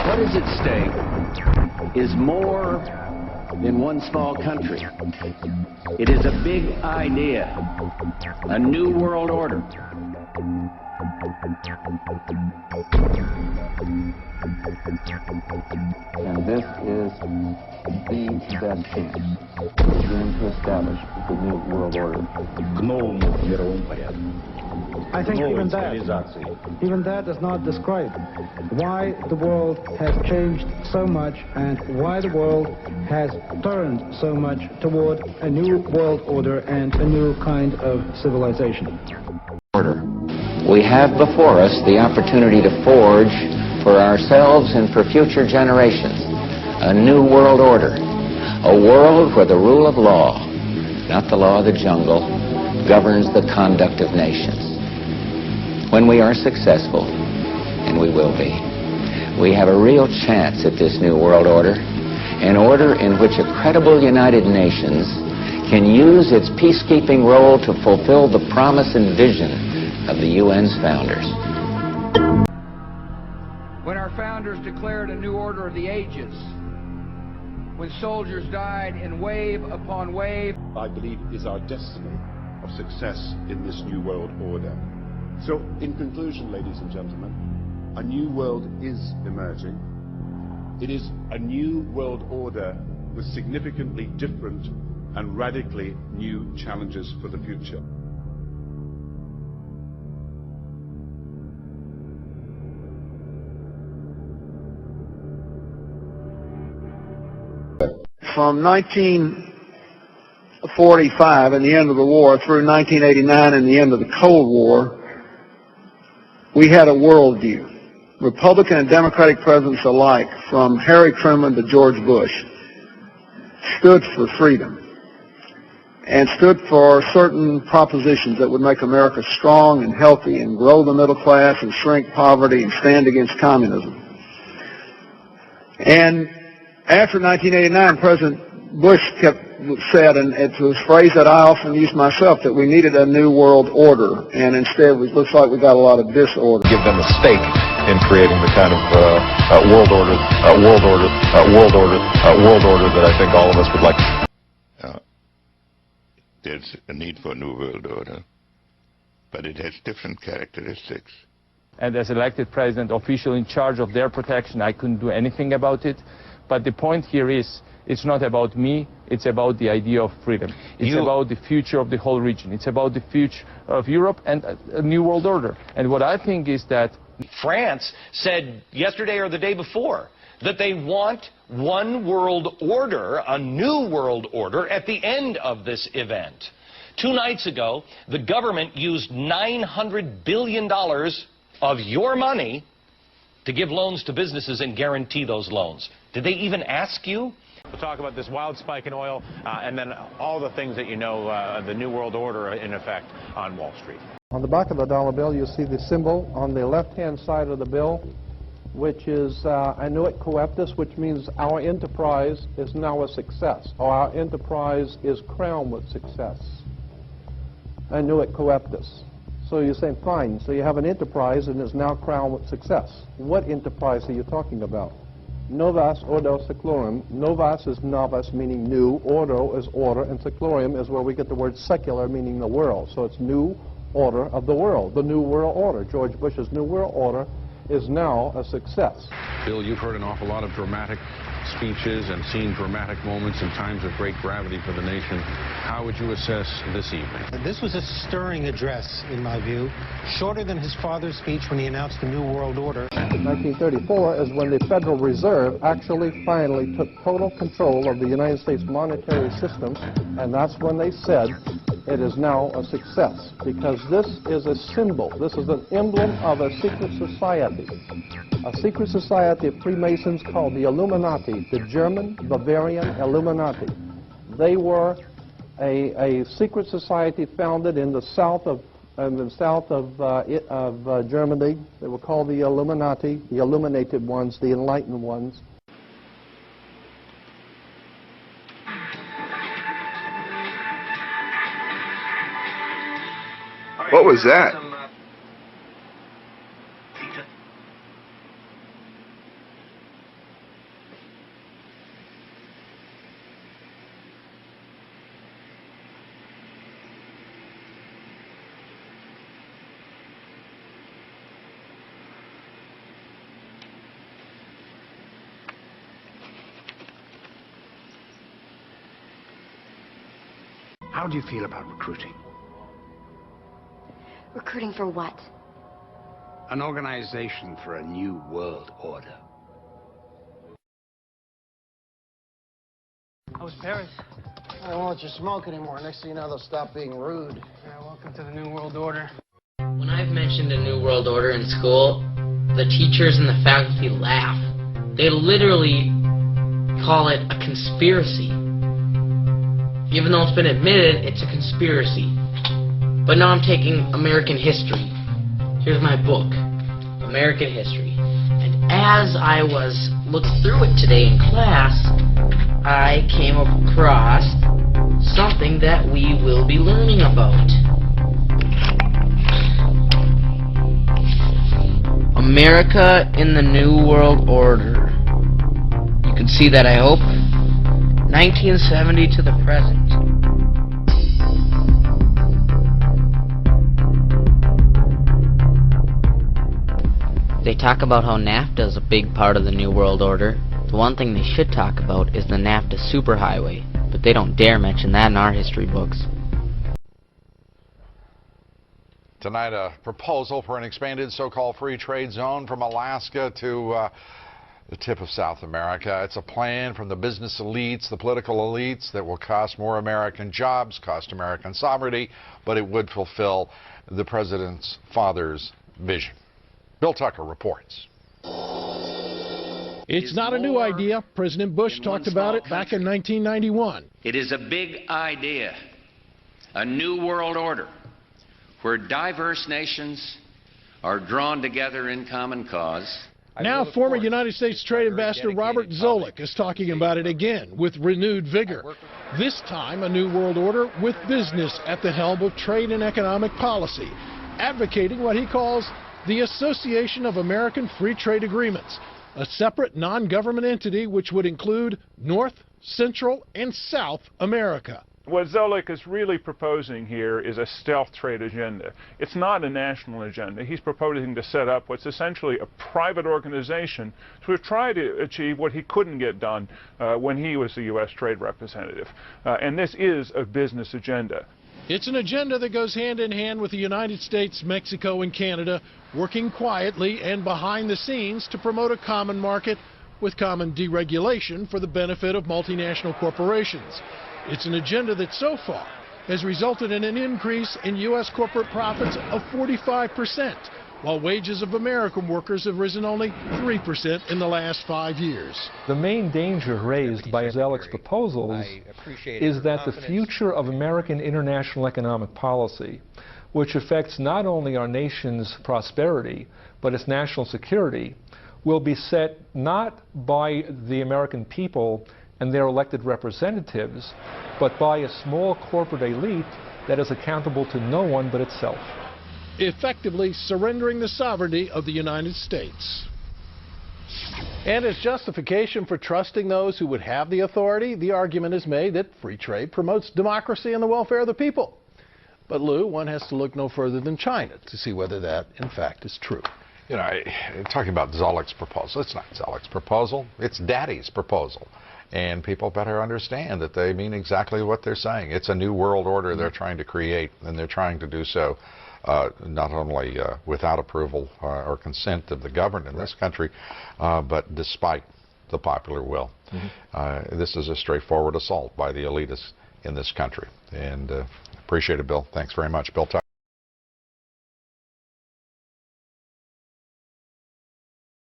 What is at stake is more than one small country. It is a big idea, a new world order. And this is the best chance to begin to establish the new world order. К новому мировому порядку. I think even that does not describe why the world has changed so much and why the world has turned so much toward a new world order and a new kind of civilization. We have before us the opportunity to forge for ourselves and for future generations a new world order, a world where the rule of law, not the law of the jungle, governs the conduct of nations. When we are successful, and we will be, we have a real chance at this new world order, an order in which a credible United Nations can use its peacekeeping role to fulfill the promise and vision of the UN's founders. When our founders declared a new order of the ages, when soldiers died in wave upon wave, I believe is our destiny of success in this new world order. So, in conclusion, ladies and gentlemen, a new world is emerging. It is a new world order with significantly different and radically new challenges for the future. From 1945 and the end of the war through 1989 and the end of the Cold War, we had a worldview. Republican and Democratic presidents alike, from Harry Truman to George Bush, stood for freedom and stood for certain propositions that would make America strong and healthy and grow the middle class and shrink poverty and stand against communism. And after 1989, President Bush said, and it was a phrase that I often use myself, that we needed a new world order, and instead it looks like we got a lot of disorder. Give them a stake in creating the kind of world order that I think all of us would like. There's a need for a new world order, but it has different characteristics. And as elected president, official in charge of their protection, I couldn't do anything about it. But the point here is, it's not about me, it's about the idea of freedom. It's about the future of the whole region. It's about the future of Europe and a new world order. And what I think is that France said yesterday or the day before that they want one world order, a new world order, at the end of this event. 2 nights ago, the government used $900 billion of your money to give loans to businesses and guarantee those loans. Did they even ask you? We'll talk about this wild spike in oil and then all the things that you know, the New World Order in effect on Wall Street. On the back of the dollar bill, you see the symbol on the left-hand side of the bill, which is annuit coeptus, which means our enterprise is now a success, or our enterprise is crowned with success. Annuit coeptus. So you're saying, fine, so you have an enterprise and it's now crowned with success. What enterprise are you talking about? Novus ordo seclorum. Novus is novus, meaning new. Ordo is order, and seclorum is where we get the word secular, meaning the world. So it's new order of the world, the new world order. George Bush's new world order is now a success. Bill, you've heard an awful lot of dramatic speeches and seen dramatic moments in times of great gravity for the nation. How would you assess this evening? This was a stirring address, in my view, shorter than his father's speech when he announced the New World Order. 1934 is when the Federal Reserve actually finally took total control of the United States monetary system, and that's when they said it is now a success, because this is a symbol, this is an emblem of a secret society of Freemasons called the Illuminati, the German Bavarian Illuminati. They were a secret society founded in the south of Germany. They were called the Illuminati, the illuminated ones, the enlightened ones. What was that? How do you feel about recruiting? Recruiting for what? An organization for a new world order. How's Paris? I don't want you to smoke anymore. Next thing you know, they'll stop being rude. Yeah, welcome to the New World Order. When I've mentioned a New World Order in school, the teachers and the faculty laugh. They literally call it a conspiracy. Even though it's been admitted, it's a conspiracy. But now I'm taking American history. Here's my book, American History. And as I was looking through it today in class, I came across something that we will be learning about. America in the New World Order. You can see that, I hope. 1970 to the present. They talk about how NAFTA is a big part of the New World Order. The one thing they should talk about is the NAFTA superhighway, but they don't dare mention that in our history books. Tonight, a proposal for an expanded so-called free trade zone from Alaska to the tip of South America. It's a plan from the business elites, the political elites, that will cost more American jobs, cost American sovereignty, but it would fulfill the president's father's vision. Bill Tucker reports. It's not a new idea. President Bush talked about it back in 1991. It is a big idea, a new world order, where diverse nations are drawn together in common cause. Now, former United States Trade Ambassador Robert Zoellick is talking about it again with renewed vigor. This time, a new world order with business at the helm of trade and economic policy, advocating what he calls the Association of American Free Trade Agreements, a separate non-government entity which would include North, Central, and South America. What Zoellick is really proposing here is a stealth trade agenda. It's not a national agenda. He's proposing to set up what's essentially a private organization to try to achieve what he couldn't get done when he was the U.S. trade representative. And this is a business agenda. It's an agenda that goes hand in hand with the United States, Mexico, and Canada, working quietly and behind the scenes to promote a common market with common deregulation for the benefit of multinational corporations. It's an agenda that so far has resulted in an increase in U.S. corporate profits of 45%, while wages of American workers have risen only 3% in the last 5 years. The main danger raised by Zoellick's proposals is that the future of American international economic policy, which affects not only our nation's prosperity, but its national security, will be set not by the American people and their elected representatives, but by a small corporate elite that is accountable to no one but itself. Effectively surrendering the sovereignty of the United States. And as justification for trusting those who would have the authority, the argument is made that free trade promotes democracy and the welfare of the people. But Lou, one has to look no further than China to see whether that, in fact, is true. You know, talking about Zoellick's proposal, it's not Zoellick's proposal, it's Daddy's proposal. And people better understand that they mean exactly what they're saying. It's a new world order they're trying to create, and they're trying to do so not only without approval or consent of the governed in this country, but despite the popular will. This is a straightforward assault by the elitists in this country. And appreciate it, Bill. Thanks very much. Bill Tucker.